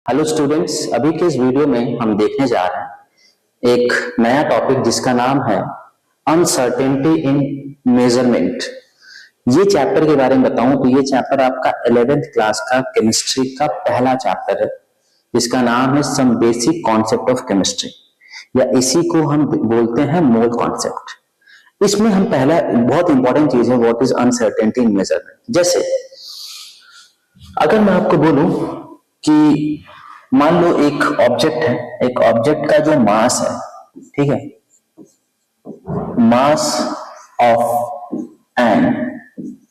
Hello students, अभी के इस वीडियो में हम देखने जा रहे हैं एक नया टॉपिक जिसका नाम है अनसर्टेनिटी इन मेजरमेंट। ये चैप्टर के बारे में बताऊं तो ये चैप्टर आपका 11th क्लास का केमिस्ट्री का पहला चैप्टर है जिसका नाम है some basic concept of chemistry, या इसी को हम बोलते हैं मोल कॉन्सेप्ट। इसमें हम पहला बहुत इंपॉर्टेंट चीज है what is uncertainty in measurement. जैसे अगर मैं आपको बोलूं कि मान लो एक ऑब्जेक्ट है, एक ऑब्जेक्ट का जो मास है, ठीक है, mass of an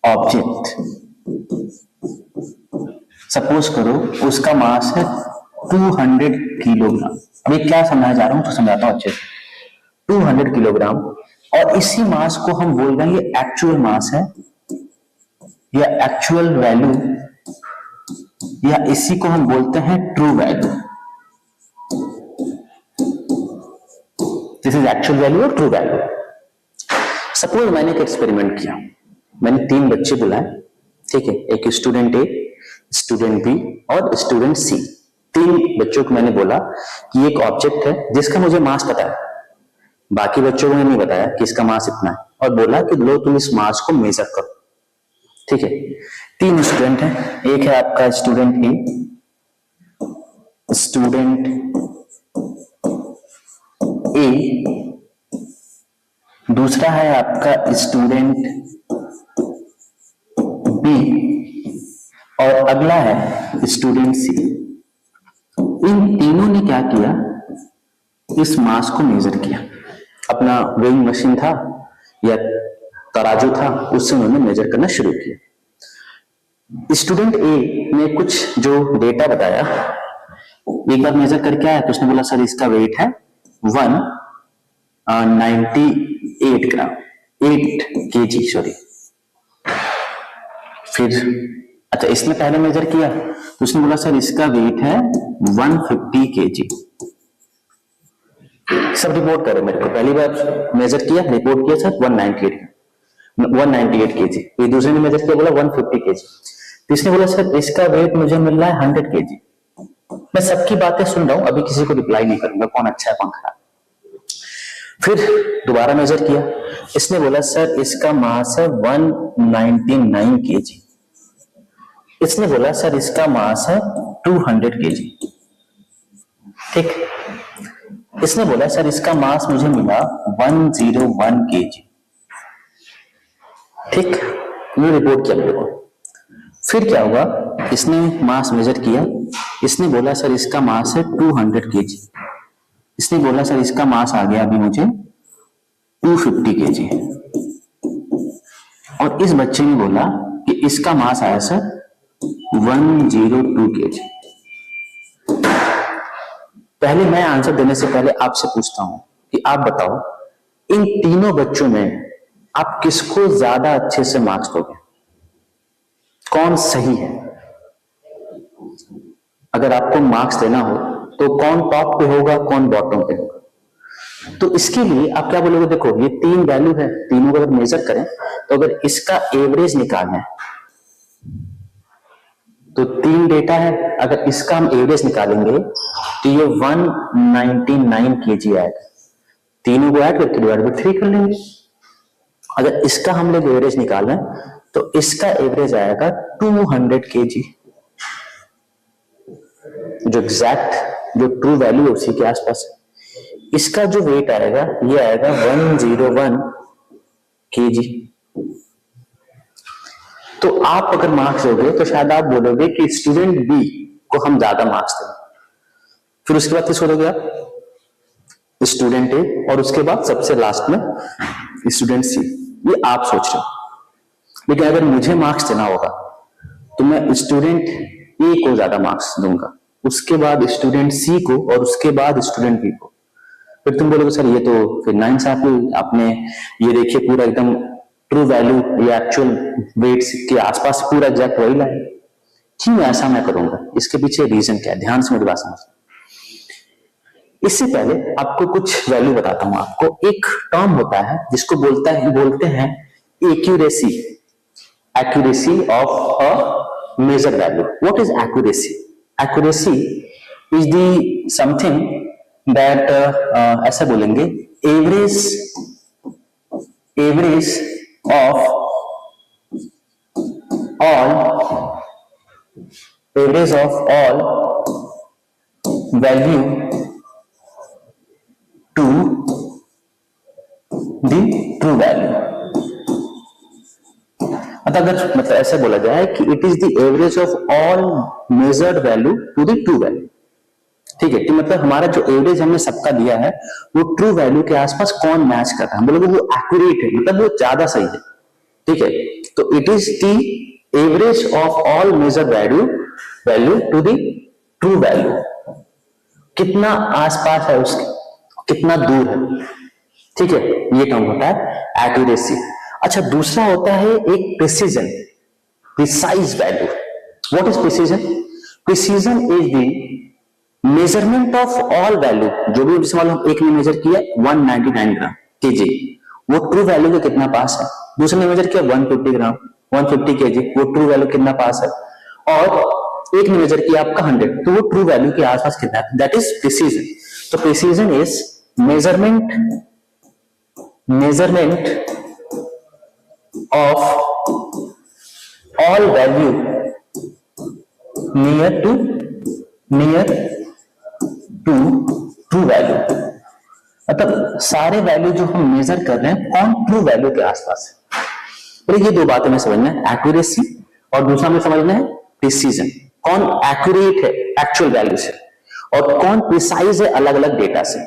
object, suppose करो उसका मास है 200 किलोग्राम। अभी क्या समझाना जा रहा हूं तो समझाता हूं अच्छे से। 200 किलोग्राम, और इसी मास को हम बोल रहे हैं ये एक्चुअल मास है या एक्चुअल वैल्यू, या इसी को हम बोलते हैं true value. This is actual value और ट्रू वैल्यू। सपोज मैंने एक एक्सपेरिमेंट किया, मैंने 3 बच्चे बुलाए, ठीक है, एक स्टूडेंट ए, स्टूडेंट बी और स्टूडेंट सी। 3 बच्चों को मैंने बोला कि एक ऑब्जेक्ट है जिसका मुझे मास पता है, बाकी बच्चों को मैंने नहीं बताया कि इसका मास इतना है, और बोला कि लो तुम इस मास को मेजर करो, ठीक है। 3 स्टूडेंट हैं, एक है आपका स्टूडेंट ए, स्टूडेंट ए, दूसरा है आपका स्टूडेंट बी, और अगला है स्टूडेंट सी। इन तीनों ने क्या किया, इस मास को मेजर किया। अपना वेइंग मशीन था या तराजू था, उससे उन्होंने मेजर करना शुरू किया। स्टूडेंट ए ने कुछ जो डेटा बताया, एक बार मेजर करके आया तो उसने बोला सर इसका वेट है 198 ग्राम, 8 kg, सॉरी। फिर अच्छा, इसने पहले मेजर किया तो उसने बोला सर इसका वेट है 150 kg। सब रिपोर्ट करो मेरे को। पहली बार मेजर किया, रिपोर्ट किया सर 198 kg। फिर दूसरे ने मेजर किया, बोला 150 kg। तीसरे बोला सर इसका वेट मुझे मिल रहा है 100 kg। मैं सबकी बातें सुन रहा हूं, अभी किसी को रिप्लाई नहीं करूंगा कौन अच्छा है कौन खराब। फिर दोबारा मेजर किया, इसने बोला सर इसका मास है 199 kg। इसने बोला सर इसका मास है 200 kg, ठीक। इसने बोला सर इसका मास मुझे मिला 101 kg, ठीक। ये रिपोर्ट किया मेरे को। फिर क्या हुआ, इसने मास मेजर किया, इसने बोला सर इसका मास है 200 kg। इसने बोला सर इसका मास आ गया अभी मुझे 250 kg। और इस बच्चे ने बोला कि इसका मास आया सर 102 kg। पहले मैं आंसर देने से पहले आपसे पूछता हूं कि आप बताओ इन तीनों बच्चों में आप किसको ज्यादा अच्छे से मार्क्स दोगे, कौन सही है? अगर आपको मार्क्स देना हो तो कौन टॉप पे होगा, कौन बॉटम पे होगा? तो इसके लिए आप क्या बोलोगे, देखो ये 3 वैल्यू है, तीनों को अगर मेजर करें तो अगर इसका एवरेज निकालना है तो 3 डेटा है, अगर इसका हम एवरेज निकालेंगे तो ये 199 kg आएगा। तीनों को ऐड करके डिवाइड बाय 3 कर लेंगे। अगर इसका हम लोग एवरेज निकालें तो इसका एवरेज आएगा 200 kg, जो एग्जैक्ट जो ट्रू वैल्यू है उसी के आसपास है। इसका जो वेट आएगा ये आएगा 101 kg। तो आप अगर मार्क्स दोगे तो शायद आप बोलोगे कि स्टूडेंट बी को हम ज्यादा मार्क्स दें। फिर उसके बाद किसको दोगे आप, स्टूडेंट ए, और उसके बाद सबसे लास्ट में स्टूडेंट सी। ये आप सोच रहे हो, लेकिन अगर मुझे मार्क्स देना होगा तो मैं स्टूडेंट ए को ज्यादा मार्क्स दूंगा, उसके बाद स्टूडेंट सी को, और उसके बाद स्टूडेंट बी को। फिर तुम बोलोगे सर ये तो फिर नाइंसाफी, आपने ये देखिए पूरा एकदम ट्रू वैल्यू या एक्चुअल वेट्स के आसपास पूरा एग्जैक्ट वही लाए। क्यों ऐसा मैं करूंगा, इसके पीछे रीजन क्या है, ध्यान से मेरी बात समझना। इससे पहले आपको कुछ वैल्यू बताता हूं। आपको एक टर्म होता है जिसको बोलते हैं accuracy, accuracy of a measure value. What is accuracy? Accuracy is the something that ऐसा बोलेंगे average of all value to the true value। मतलब ऐसे बोला जाए कि it is the average of all measured value to the true value. ठीक है, कि मतलब हमारा जो एवरेज हमने सबका दिया है वो ट्रू वैल्यू के आसपास कौन मैच कर रहा है, हम बोलोगे वो एक्यूरेट है, मतलब वो ज्यादा सही है। ठीक है, तो it is the average of all measured value to the true value. कितना आसपास है उसके, कितना दूर है। ठीक है, ये टर्म होता है एक्यूरेसी। अच्छा, दूसरा होता है एक precision, precise value. What is precision? Precision is the measurement of all value, जो भी जैसे हम एक ने मेजर किया 199 ग्राम केजी, वो ट्रू वैल्यू के कितना पास है। दूसरे ने मेजर किया 150 ग्राम 150 केजी, वो ट्रू वैल्यू कितना पास है। और एक ने मेजर किया आपका 100, तो वो ट्रू वैल्यू के आसपास कितना है, दैट इज प्रिसीजन। तो precision is measurement of all value near to true value. मतलब सारे वैल्यू जो हम मेजर कर रहे हैं कौन ट्रू वैल्यू के आसपास है। तो ये दो बातें में समझना है, एक्यूरेसी और दूसरा में समझना है प्रिसीजन। कौन एक्यूरेट है एक्चुअल वैल्यू से और कौन प्रिसाइज है अलग अलग डेटा से।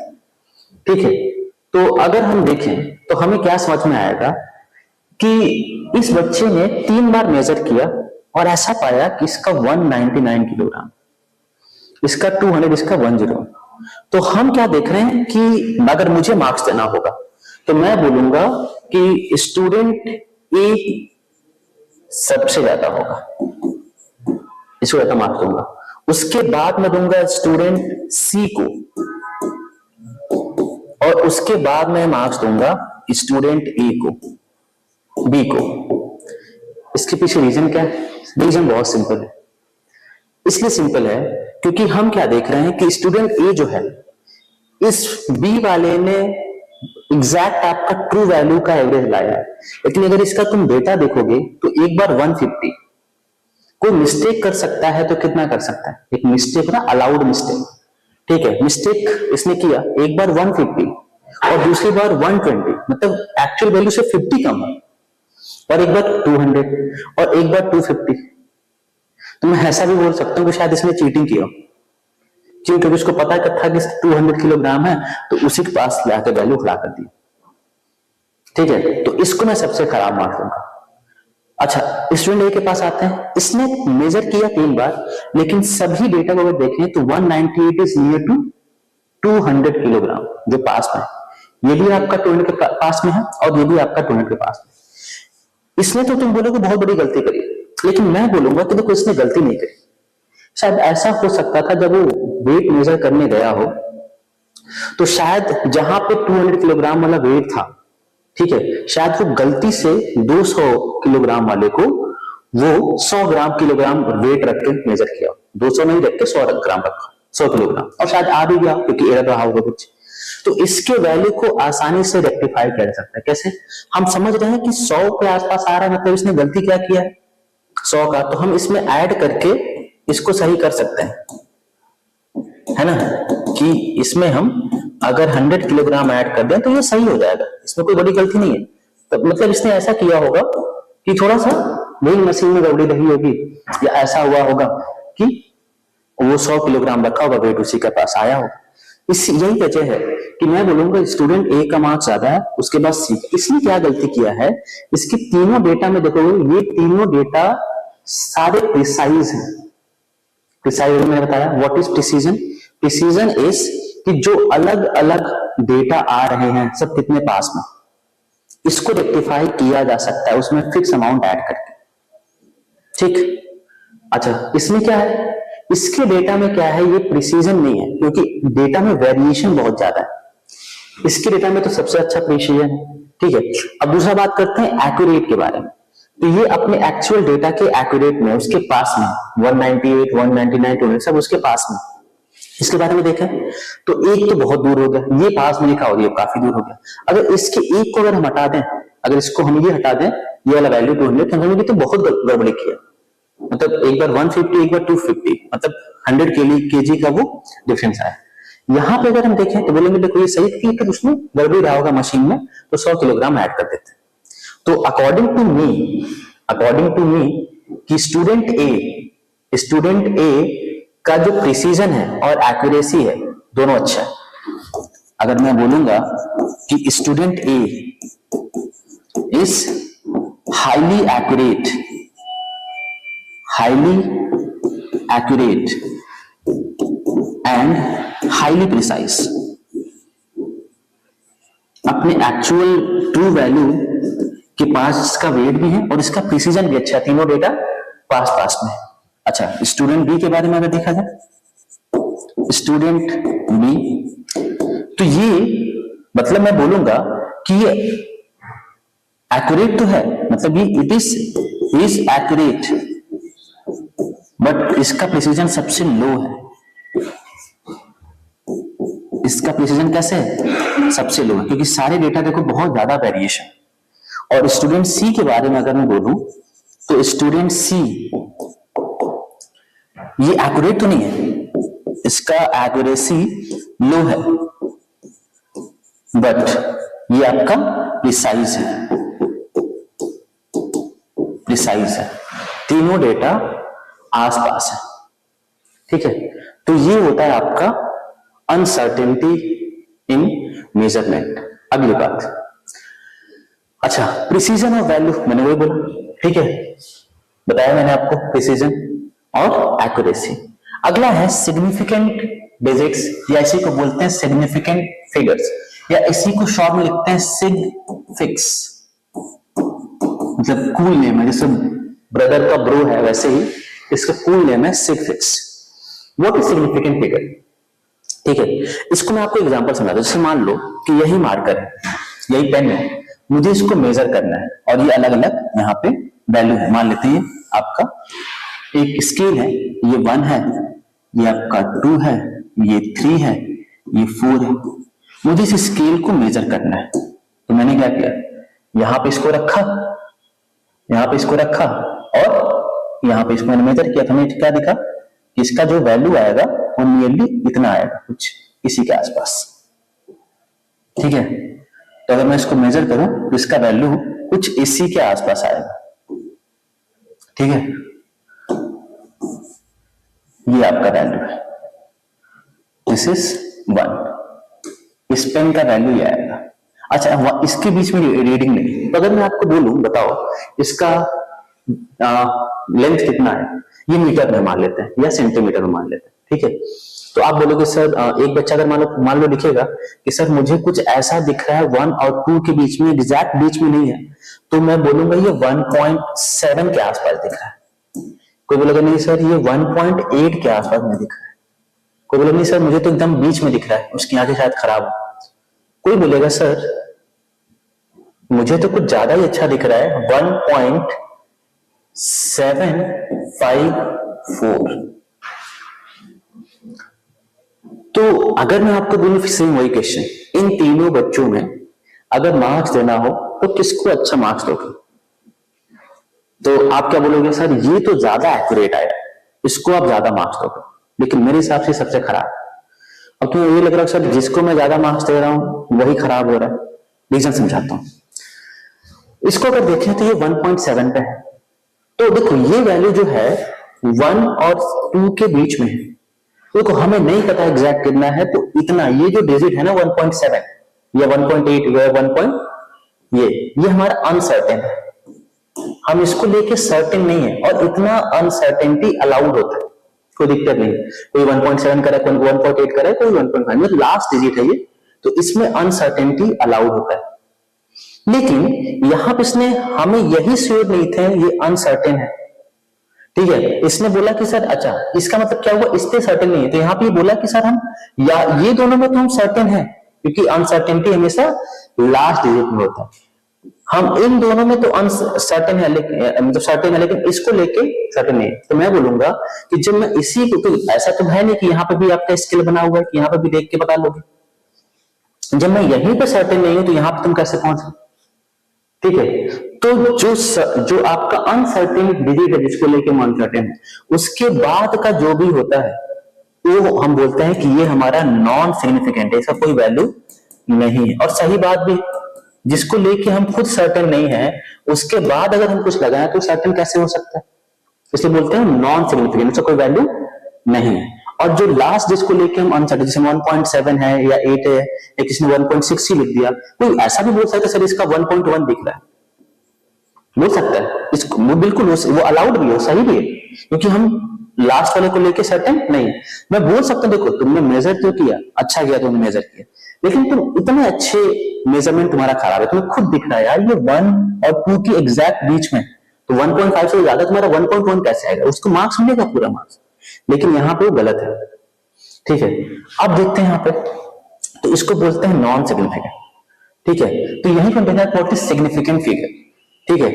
ठीक है, तो अगर हम देखें तो हमें क्या समझ में आएगा कि इस बच्चे ने 3 बार मेजर किया और ऐसा पाया कि इसका 199 किलोग्राम, इसका 200, इसका 10। तो हम क्या देख रहे हैं कि अगर मुझे मार्क्स देना होगा तो मैं बोलूंगा कि स्टूडेंट ए सबसे ज्यादा होगा, इसको ज्यादा मार्क्स दूंगा। उसके बाद मैं दूंगा स्टूडेंट सी को, और उसके बाद मैं मार्क्स दूंगा स्टूडेंट ए को, बी को। इसके पीछे रीजन क्या है? रीजन बहुत सिंपल है। इसलिए सिंपल है क्योंकि हम क्या देख रहे हैं कि स्टूडेंट ए जो है, इस बी वाले ने एग्जैक्ट आपका ट्रू वैल्यू का एवरेज लाया है, लेकिन अगर इसका तुम डेटा देखोगे तो एक बार 150, कोई मिस्टेक कर सकता है तो कितना कर सकता है, एक मिस्टेक ना, अलाउड मिस्टेक। ठीक है, मिस्टेक इसने किया एक बार 150 और दूसरी बार 120, मतलब एक्चुअल वैल्यू से 50 कम है, और एक बार 200 और एक बार 250। तो मैं ऐसा भी बोल सकता हूँ कि शायद इसने चीटिंग किया, क्यों? क्योंकि उसको पता था कि 200 किलोग्राम है, तो उसी के पास लाकर वैल्यू खड़ा कर दी। ठीक है, तो इसको मैं सबसे खराब मार्क्स दूंगा। अच्छा, स्टूडेंट ए के पास आते हैं, इसने मेजर किया 3 बार, लेकिन सभी डेटा को अगर देखें तो 198 इज नियर टू 200 किलोग्राम जो पास में है। ये भी आपका 200 के पास में है और ये भी आपका 200 के पास में। इसने तो तुम बोलोगे बहुत बड़ी गलती करी, लेकिन मैं बोलूंगा कि देखो इसने गलती नहीं करी। शायद ऐसा हो सकता था जब वो वेट मेजर करने गया हो तो शायद जहां पे 200 किलोग्राम वाला वेट था, ठीक है, शायद वो गलती से 200 किलोग्राम वाले को वो 100 किलोग्राम वेट रख के मेजर किया, 200 नहीं रख के 100 ग्राम रखा, 100 किलोग्राम, और शायद आ भी गया क्योंकि एरर रहा होगा कुछ। तो इसके वैल्यू को आसानी से रेक्टिफाई किया जा सकता है। कैसे? हम समझ रहे हैं कि 100 के आसपास आ रहा है, मतलब इसने गलती क्या किया है 100 का, तो हम इसमें ऐड करके इसको सही कर सकते हैं, है ना, कि इसमें हम अगर 100 किलोग्राम ऐड कर दें तो ये सही हो जाएगा, इसमें कोई बड़ी गलती नहीं है। तो मतलब इसने ऐसा किया होगा कि थोड़ा सा वेइंग मशीन में गड़बड़ी रही होगी, या ऐसा हुआ होगा कि वो 100 किलोग्राम रखा होगा, वेट उसी के पास आया होगा। यही वजह है कि मैं बोलूंगा स्टूडेंट ए का मार्क्स ज्यादा है, उसके बाद सी। इसने क्या गलती किया है, इसके तीनों डेटा में देखोगे ये तीनों डेटा सारे प्रिसाइज हैं। प्रिसाइज मैंने बताया, what is precision? Precision is कि जो अलग अलग डेटा आ रहे हैं सब कितने पास में, इसको रेक्टिफाई किया जा सकता है उसमें फिक्स अमाउंट ऐड करके। ठीक, अच्छा, इसमें क्या है, इसके डेटा में क्या है, ये प्रिसीजन नहीं है क्योंकि डेटा में वेरिएशन बहुत ज्यादा है। इसके डेटा में तो सबसे अच्छा प्रिसीजन है। ठीक है, अब दूसरा बात करते हैं एक्यूरेट के बारे में। तो ये अपने एक्चुअल डेटा के एक्यूरेट में उसके पास में 198, 199, 200 सब उसके पास में। इसके बारे में देखें तो एक तो बहुत दूर हो गया, ये पास में लिखा और ये काफी दूर हो गया। अगर इसके एक को अगर हम हटा दें, अगर इसको हम ये हटा दें, ये वाला वैल्यू 200, तो हमने तो बहुत गड़बड़ी किया। मतलब एक बार 150, एक बार 250, मतलब 100 केजी का वो डिफरेंस आया। यहां पे अगर हम देखें तो बोलेंगे देखो ये सही थी, कि उसमें गड़बड़ी रहा होगा मशीन में, तो 100 किलोग्राम ऐड कर देते। तो अकॉर्डिंग टू मी कि स्टूडेंट ए का जो प्रिसीजन है और एक्यूरेसी है दोनों अच्छा है। अगर मैं बोलूंगा कि student A is highly accurate and highly precise, अपने एक्चुअल ट्रू वैल्यू के पास इसका वेट भी है और इसका प्रिसीजन भी अच्छा है, तीनों डेटा पास में। अच्छा, स्टूडेंट बी के बारे में अगर देखा जाए, स्टूडेंट बी, तो ये मतलब मैं बोलूंगा कि ये एक्यूरेट तो है, मतलब ये इट इज एक्यूरेट, बट इसका प्रिसीजन सबसे लो है। इसका प्रिसीजन कैसे है? सबसे लो है, क्योंकि सारे डेटा देखो बहुत ज्यादा वेरिएशन। और स्टूडेंट सी के बारे में अगर मैं बोलूं तो स्टूडेंट सी ये एक्यूरेट तो नहीं है, इसका एक्यूरेसी लो है, बट ये आपका प्रिसाइज है, तीनों डेटा आसपास है। ठीक है, तो ये होता है आपका अनसर्टेनिटी इन मेजरमेंट। अगली बात, अच्छा प्रिसीजन और वैल्यू, मैंने वही बोला, ठीक है, बताया मैंने आपको प्रिसीजन और एक्यूरेसी। अगला है सिग्निफिकेंट डिजिट्स, या इसी को बोलते हैं सिग्निफिकेंट फिगर्स, या इसी को शॉर्ट में लिखते हैं सिग फिक्स, मतलब कूल नेम है, जैसे ब्रदर का ब्रो है वैसे ही इसका कूल नेम है sig figs. What is significant figure? ठीक है, इसको मैं आपको एग्जांपल समझाता हूं। जैसे मान लो कि यही मार्कर है, यही पेन है, मुझे इसको मेजर करना है और ये अलग अलग यहाँ पे वैल्यू है। मान लेते हैं आपका एक स्केल है, ये 1 है, ये आपका 2 है, ये 3 है, ये 4 है। मुझे इस स्केल को मेजर करना है, तो मैंने क्या किया, यहां पे इसको रखा, यहां पे इसको रखा और यहां पे इसको मैंने मेजर किया। तो हमें क्या दिखा कि इसका जो वैल्यू आएगा वो नियरली इतना आएगा, कुछ इसी के आसपास। ठीक है, तो अगर मैं इसको मेजर करूं तो इसका वैल्यू कुछ इसी के आसपास आएगा। ठीक है, ये आपका वैल्यू है, दिस इज 1। इस पेन का वैल्यू ये आएगा। अच्छा, इसके बीच में रीडिंग नहीं, तो अगर मैं आपको बोलूं बताओ इसका लेंथ कितना है, ये मीटर में मान लेते हैं या सेंटीमीटर में मान लेते हैं। ठीक है, तो आप बोलोगे सर, एक बच्चा अगर मान लो लिखेगा कि सर मुझे कुछ ऐसा दिख रहा है 1 और 2 के बीच में, एग्जैक्ट बीच में नहीं है, तो मैं बोलूंगा ये 1.7 के आसपास दिख रहा है। कोई बोलेगा नहीं सर ये 1.8 के आसपास में दिख रहा है। कोई बोलेगा नहीं सर मुझे तो एकदम बीच में दिख रहा है, उसकी आंखें शायद खराब हो। कोई बोलेगा सर मुझे तो कुछ ज्यादा ही अच्छा दिख रहा है, 1.754। तो अगर मैं आपको बोलूं सेम वही क्वेश्चन, इन तीनों बच्चों में अगर मार्क्स देना हो तो किसको अच्छा मार्क्स दोगे? तो आप क्या बोलोगे, सर ये तो ज्यादा एक्यूरेट आया, इसको आप ज्यादा मार्क्स दोगे, लेकिन मेरे हिसाब से सबसे खराब। अब तो ये लग रहा है सर जिसको मैं ज्यादा मार्क्स दे रहा हूं वही खराब हो रहा है। रीजन समझाता हूं। इसको अगर देखें तो ये 1.7 पे है, तो देखो ये वैल्यू जो है 1 और 2 के बीच में है। देखो हमें नहीं पता एग्जैक्ट कितना है, तो इतना ये जो डिजिट है ना 1.7 या 1.8 या 1. ये हमारा अनसर्टेन है, हम इसको लेके सर्टेन नहीं है, और इतना अनसर्टेनिटी अलाउड होता है, कोई दिक्कत नहीं। कोई 1.7 करे, कोई 1.8 करे, कोई 1.5, मतलब लास्ट डिजिट है ये, तो इसमें अनसर्टेनिटी अलाउड होता है। लेकिन यहां पे इसने हमें यही श्योर नहीं थे ये अनसर्टेन है। ठीक है, इसने बोला कि सर अच्छा इसका मतलब क्या हुआ, इस पे सर्टेन नहीं है, तो यहां पे बोला कि सर हम या ये दोनों में तो हम सर्टेन है, क्योंकि अनसर्टेनिटी हमेशा लास्ट डिजिट में होता है। हम इन दोनों में तो अनसर्टेन है, लेकिन मतलब सर्टेन है, लेकिन इसको लेके सर्टेन नहीं। तो मैं बोलूंगा कि जब मैं इसी को, तो ऐसा तो है नहीं कि यहाँ पे भी आपका स्किल बना हुआ है कि यहाँ पे भी देख के बता लोगे। जब मैं यहीं पे सर्टेन नहीं हूं तो यहाँ पे तुम कैसे पहुंचे? ठीक है, तो जो आपका अनसर्टेन डिजिट है जिसको लेके हम अनसर्टेन है, उसके बाद का जो भी होता है वो हम बोलते हैं कि ये हमारा नॉन सिग्निफिकेंट है, इसका कोई वैल्यू नहीं है। और सही बात भी, जिसको लेके हम खुद सर्टेन नहीं है उसके बाद अगर हम कुछ लगाएं तो सर्टेन कैसे हो सकता है? इसलिए बोलते हैं नॉन सिग्निफिकेंट, इसका कोई वैल्यू नहीं है। और जो लास्ट जिसको लेके हम अनसर्टेन, जैसे 1.7 है या 8 है या किसी ने 1.6 ही लिख दिया, कोई ऐसा भी बोल सकता है सर इसका 1.1 दिख रहा है, बोल सकता है इसको, वो बिल्कुल वो अलाउड भी है, सही भी है, क्योंकि हम लास्ट वाले को लेके सर्टेन नहीं। मैं बोल सकता हूं देखो तुमने मेजर तो किया, अच्छा किया तुमने मेजर किया, लेकिन तुम इतने अच्छे मेजरमेंट तुम्हारा खराब है, तुम्हें खुद दिख रहा है यार ये 1 और 2 की एग्जैक्ट बीच में, तो 1.5 से ज्यादा तुम्हारा 1.1 कैसे आएगा? उसको मार्क्स मिलेगा पूरा मार्क्स, लेकिन यहाँ पे वो गलत है। ठीक है, अब देखते हैं यहाँ पे, तो इसको बोलते हैं नॉन सिग्निफिकेंट। ठीक है, तो यही पर देखा व्हाट इज सिग्निफिकेंट फिगर। ठीक है,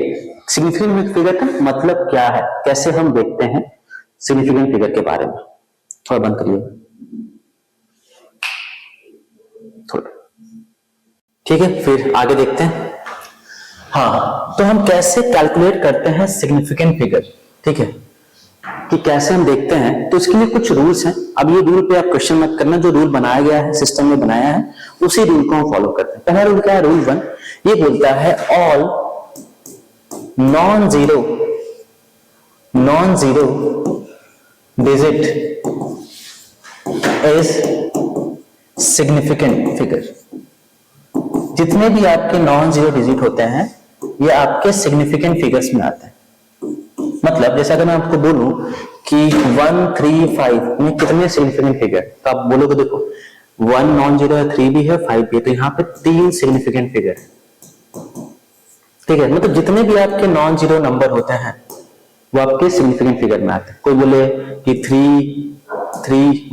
सिग्निफिकेंट फिगर का मतलब क्या है, कैसे हम देखते हैं सिग्निफिकेंट फिगर के बारे में। थोड़ा बंद करिए थोड़ा। ठीक है, फिर आगे देखते हैं। हाँ, तो हम कैसे कैलकुलेट करते हैं सिग्निफिकेंट फिगर। ठीक है, कि कैसे हम देखते हैं, तो इसके लिए कुछ रूल्स हैं। अब ये रूल पे आप क्वेश्चन मत करना, जो रूल बनाया गया है सिस्टम में बनाया है उसी रूल को हम फॉलो करते हैं। पहला रूल क्या है? रूल 1 ये बोलता है all non zero digit is significant figure. जितने भी आपके नॉन जीरो डिजिट होते हैं ये आपके सिग्निफिकेंट फिगर्स में आते हैं। मतलब जैसे अगर मैं आपको बोलूं कि 1, 3, 5 में कितने सिग्निफिकेंट फिगर, तो आप बोलोगे देखो 1 नॉन जीरो है, 3 भी है, 5 भी है, तो यहाँ पे 3 सिग्निफिकेंट फिगर है। ठीक है, मतलब जितने भी आपके नॉन जीरो नंबर होते हैं वो आपके सिग्निफिकेंट फिगर में आते हैं। कोई बोले कि 3,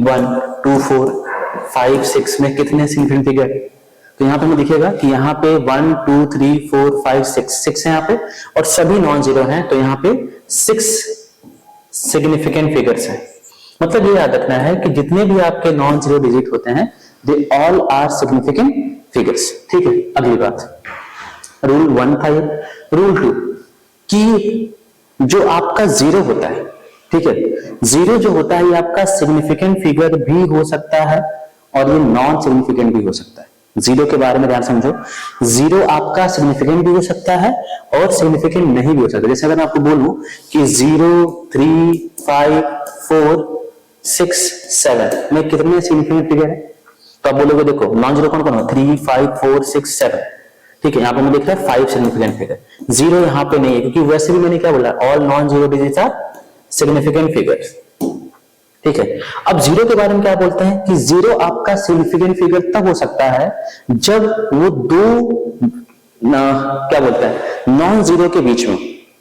1, 2, 4, 5, 6 में कितने सिग्निफिकेंट फिगर, तो यहाँ पे हमें दिखेगा कि यहाँ पे 1, 2, 3, 4, 5, 6 है यहाँ पे, और सभी नॉन जीरो हैं, तो यहाँ पे 6 सिग्निफिकेंट फिगर्स हैं। मतलब ये याद रखना है कि जितने भी आपके नॉन जीरो डिजिट होते हैं they all are significant figures. ठीक है, अगली बात, रूल 1 था ये। रूल 2 कि जो आपका जीरो होता है, ठीक है, जीरो जो होता है ये आपका सिग्निफिकेंट फिगर भी हो सकता है और ये नॉन सिग्निफिकेंट भी हो सकता है। जीरो के बारे में ध्यान समझो, जीरो आपका सिग्निफिकेंट भी हो सकता है और सिग्निफिकेंट नहीं भी हो सकता। जैसे अगर मैं आपको बोलूं कि 0, 3, 5, 4, 6, 7 में कितने सिग्निफिकेंट फिगर है, तो आप बोलोगे देखो नॉन जीरो कौन कौन है, 3, 5, 4, 6, 7। ठीक है, यहाँ पे मैं देख रहा है 5 सिग्निफिकेंट फिगर, जीरो यहाँ पे नहीं है, क्योंकि वैसे भी मैंने क्या बोला, all non zero digits are significant figures. ठीक है, अब जीरो के बारे में क्या बोलते हैं कि जीरो आपका सिग्निफिकेंट फिगर तब हो सकता है जब वो दो क्या बोलते हैं नॉन जीरो के बीच में,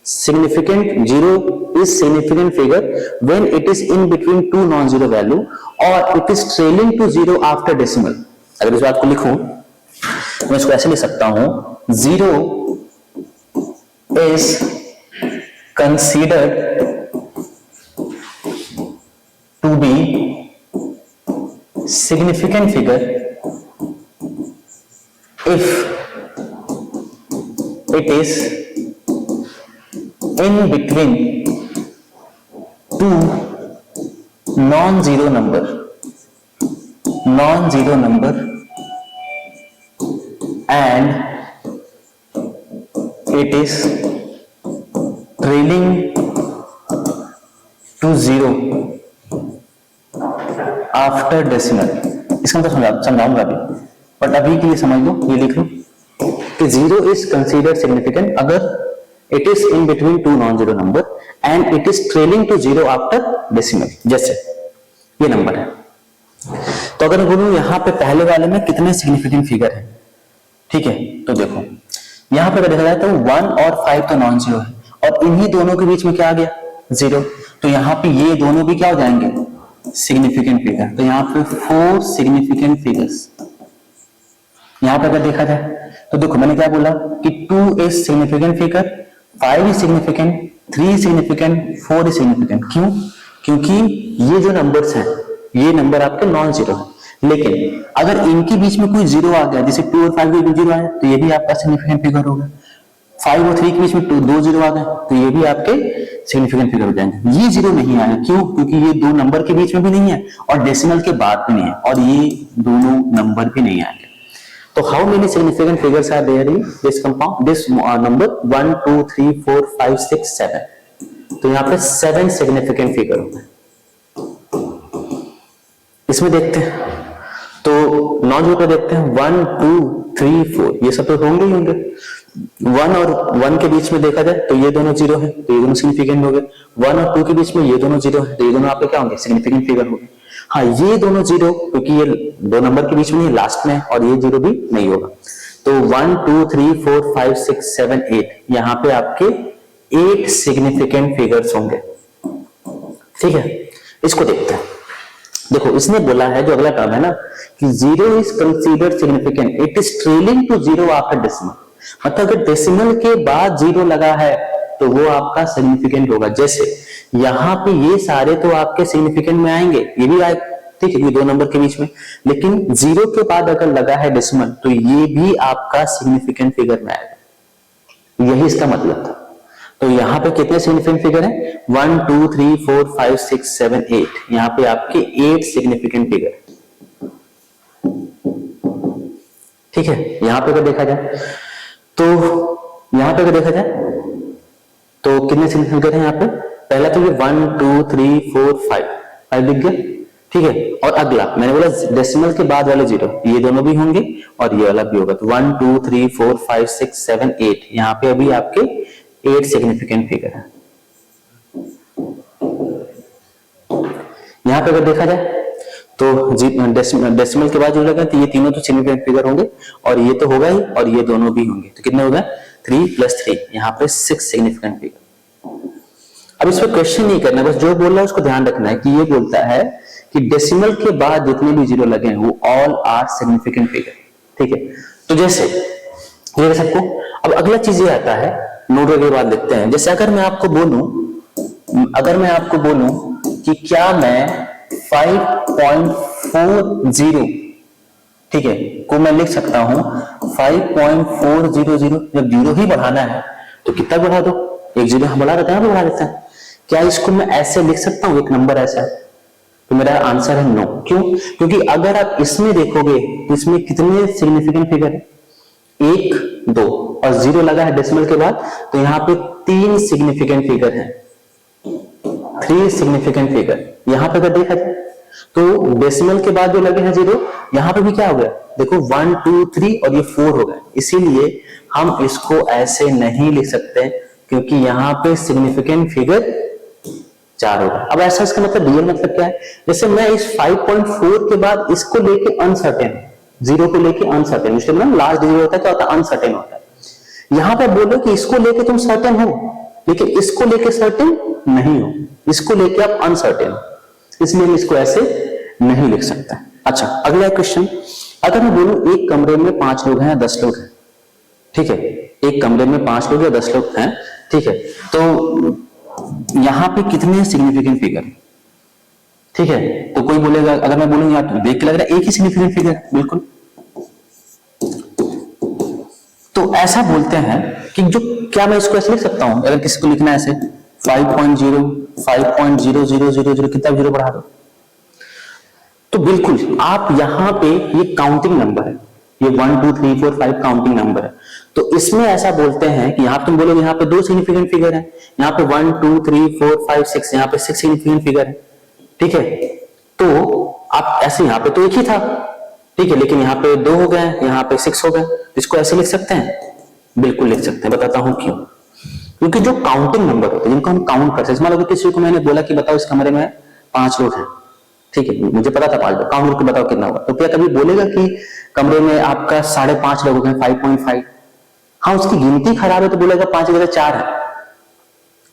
significant zero is significant figure when it is in between two non zero value और it is trailing to zero after decimal. अगर इस बात को लिखूं मैं इसको ऐसे लिख सकता हूं, zero is considered to be significant figure if it is in between two non-zero number and it is trailing to zero after decimal. इसका मतलब समझाऊंगा अभी, बट अभी के लिए समझ लो, ये लिख लो कि जीरो इज कंसीडर्ड सिग्निफिकेंट अगर it is in between two non zero number and it is trailing to zero after decimal. जैसे ये नंबर है, तो अगर बोलूं यहाँ पे पहले वाले में कितने सिग्निफिकेंट फिगर है, ठीक है, तो देखो यहाँ पे देखा जाए तो 1 और 5 तो नॉन जीरो है और इन्हीं दोनों के बीच में क्या आ गया, जीरो, तो यहाँ पे ये दोनों भी क्या हो जाएंगे, सिग्निफिकेंट फिगर। तो यहाँ पे 4 सिग्निफिकेंट फिगर्स, यहाँ पे अगर देखा जाए तो देखो मैंने क्या बोला कि 2 is significant figure, 5 is significant, 3 is significant, 4 is significant. क्यों? क्योंकि ये जो नंबर्स हैं ये नंबर आपके नॉन जीरो है, लेकिन अगर इनके बीच में कोई जीरो आ गया, जैसे 2 और 5 के बीच जीरो आया तो ये भी आपका सिग्निफिकेंट फिगर होगा। 5 और 3 के बीच में दो जीरो आ गए तो ये भी आपके सिग्निफिकेंट फिगर हो जाएंगे। ये जीरो नहीं आया, क्यों? क्योंकि ये दो नंबर के बीच में भी नहीं है और डेसिमल के बाद भी नहीं है, और ये दोनों नंबर भी नहीं आएंगे। तो how many significant figures are there in this compound, this number 1 2 3 4 5 6 7। तो यहाँ पे 7 सिग्निफिकेंट फिगर होंगे। इसमें देखते हैं तो नॉन जीरो देखते हैं 1 2 3 4, ये सब तो होंगे ही होंगे। 1 और 1 के बीच में देखा जाए तो ये दोनों जीरो है, तो ये दोनों सिग्निफिकेंट हो गए। 1 और 2 के बीच में ये दोनों जीरो है, तो ये दोनों आपके क्या होंगे? सिग्निफिकेंट फिगर हो गए। हाँ, ये दोनों जीरो क्योंकि ये दो नंबर के बीच में नहीं, लास्ट में, और ये जीरो भी नहीं होगा। तो 1 2 3 4 5 6 7 8, यहाँ पे आपके 8 सिग्निफिकेंट फिगर्स होंगे। ठीक है, इसको देखते हैं। देखो इसने बोला है जो अगला टर्म है ना कि zero is considered significant, it is trailing to zero after decimal. मतलब अगर डेसिमल के बाद जीरो लगा है तो वो आपका सिग्निफिकेंट होगा। जैसे यहाँ पे ये सारे तो आपके सिग्निफिकेंट में आएंगे, ये भी आए, ठीक है, ये दो नंबर के बीच में, लेकिन जीरो के बाद अगर लगा है डेसिमल तो ये भी आपका सिग्निफिकेंट फिगर में आएगा। यही इसका मतलब था। तो यहाँ पे कितने सिग्निफिकेंट फिगर हैं? 1 2 3 4 5 6 7 8, यहाँ पे आपके 8 सिग्निफिकेंट फिगर। ठीक है, यहाँ पे अगर देखा जाए तो यहाँ पे अगर देखा जाए तो कितने सिग्निफिकेंट फिगर हैं यहाँ पे? पहला तो ये 1 2 3 4 5 दिख गया। ठीक है, और अगला मैंने बोला डेसिमल के बाद वाले जीरो, ये दोनों भी होंगे और ये वाला भी होगा। तो 1 2 3 4 5 6 7 8, यहाँ पे अभी आपके 8 सिग्निफिकेंट फिगर है। यहां पे अगर देखा जाए तो डेसिमल के बाद जो लगा तो ये तीनों तो सिग्निफिकेंट फिगर होंगे और ये तो होगा ही, और ये दोनों भी होंगे। तो कितने होगा? 3 + 3, यहाँ पे 6 सिग्निफिकेंट फिगर। अब इस पर क्वेश्चन नहीं करना, बस जो बोल रहा है उसको ध्यान रखना है कि ये बोलता है कि डेसिमल के बाद जितने भी जीरो लगे हैं वो ऑल आर सिग्निफिकेंट फिगर। ठीक है, तो जैसे ये सबको, अब अगला चीज ये आता है, नोट के बाद देखते हैं। जैसे अगर मैं आपको बोलूं कि क्या मैं 5.40, ठीक है, को मैं लिख सकता हूं 5.400, जब जीरो ही बढ़ाना है तो कितना बढ़ा दो, एक जीरो हम बढ़ा देते हैं, बढ़ा देते हैं। क्या इसको मैं ऐसे लिख सकता हूं, एक नंबर ऐसा? तो मेरा आंसर है नो। क्यों? क्योंकि अगर आप इसमें देखोगे तो इसमें कितने सिग्निफिकेंट फिगर है? 1 2 और जीरो लगा है डेसिमल के बाद, तो यहाँ पे 3 सिग्निफिकेंट फिगर है, 3 सिग्निफिकेंट फिगर। यहाँ पे अगर देखा जाए तो डेसिमल के बाद जो लगे हैं जीरो, यहाँ पे भी क्या हो गया? देखो 1 2 3 और ये 4 हो गए। इसीलिए हम इसको ऐसे नहीं लिख सकते क्योंकि यहाँ पे सिग्निफिकेंट फिगर 4 होगा। अब ऐसा इसका मतलब रियल मतलब क्या है? जैसे मैं इस 5.4 के बाद इसको लेके अनसर्टेन, जीरो को लेके अनसर्टेन, लास्ट जीरो होता है, क्या होता है? अनसर्टेन होता है। यहां पे बोलो कि इसको लेके तुम सर्टेन हो, लेकिन इसको लेके सर्टेन नहीं हो, इसको लेके आप अनसर्टेन हो, इसलिए मैं इसको ऐसे नहीं लिख सकता। अच्छा, अगला क्वेश्चन, अगर मैं बोलूं एक कमरे में 5 लोग हैं या 10 लोग हैं, ठीक है, एक कमरे में 5 लोग या 10 लोग हैं, ठीक है, तो यहां पे कितने सिग्निफिकेंट फिगर? ठीक है, तो कोई बोलेगा, अगर मैं बोलूं यार देख के लग रहा है एक ही सिग्निफिकेंट फिगर, बिल्कुल। तो ऐसा बोलते हैं कि जो, क्या मैं इसको ऐसे लिख सकता हूं? अगर किसी को लिखना है ऐसे 5.0 5.0000, कितना जीरो बढ़ा दो, तो बिल्कुल आप यहां पे, ये काउंटिंग नंबर है, ये 1 2 3 4 5 काउंटिंग नंबर है। तो इसमें ऐसा बोलते हैं कि यहां तुम बोलोगे यहाँ पे 2 सिग्निफिकेंट फिगर है, यहाँ पे 1 2 3 4 5 6, यहाँ पे 6 सिग्निफिकेंट फिगर है। ठीक है, तो आप ऐसे, यहाँ पे तो एक ही था, ठीक है, लेकिन यहाँ पे 2 हो गए, यहाँ पे 6 हो गए, इसको ऐसे लिख सकते हैं? बिल्कुल लिख सकते हैं। बताता हूं क्यों। क्योंकि जो काउंटिंग नंबर होते हैं जिनको हम काउंट करते हैं, मान लो किसी को मैंने बोला कि बताओ इस कमरे में 5 लोग हैं, ठीक है, मुझे पता था 5 लोग, काउंट करके बताओ कितना होगा, तो क्या कभी बोलेगा कि कमरे में आपका 5.5 लोग हैं, 5.5? हाँ, उसकी गिनती खराब है तो बोलेगा 5 की जगह 4 है,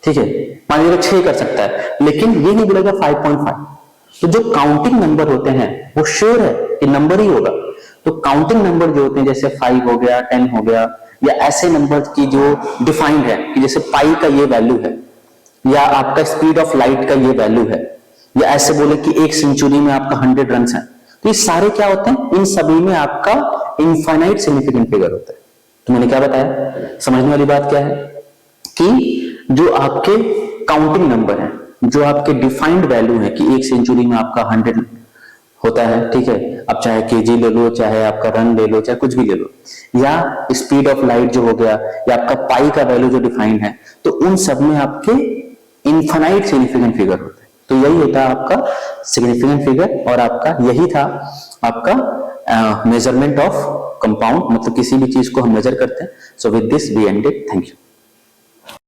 ठीक है, 5 की जगह 6 कर सकता है, लेकिन ये नहीं बोलेगा 5.5। तो जो काउंटिंग नंबर होते हैं वो श्योर है कि नंबर ही होगा। तो काउंटिंग नंबर जो होते हैं जैसे 5 हो गया, 10 हो गया, या ऐसे नंबर की जो डिफाइंड है कि जैसे पाई का ये वैल्यू है, या आपका स्पीड ऑफ लाइट का ये वैल्यू है, या ऐसे बोले कि एक सेंचुरी में आपका 100 रन है, तो ये सारे क्या होते हैं, इन सभी में आपका इनफाइनाइट सिग्निफिकेंट फिगर होता है। तो मैंने क्या बताया, समझने वाली बात क्या है कि जो आपके काउंटिंग नंबर है, जो आपके डिफाइंड वैल्यू है कि एक सेंचुरी में आपका 100 होता है, ठीक है, अब चाहे केजी ले लो, चाहे आपका रन ले लो, चाहे कुछ भी ले लो, या स्पीड ऑफ लाइट जो हो गया, या आपका पाई का वैल्यू जो डिफाइंड है, तो उन सब में आपके इनफाइनाइट सिग्निफिकेंट फिगर होता है। तो यही होता है आपका सिग्निफिकेंट फिगर, और आपका यही था आपका मेजरमेंट ऑफ कंपाउंड, मतलब किसी भी चीज को हम मेजर करते हैं। So with this we ended, thank you.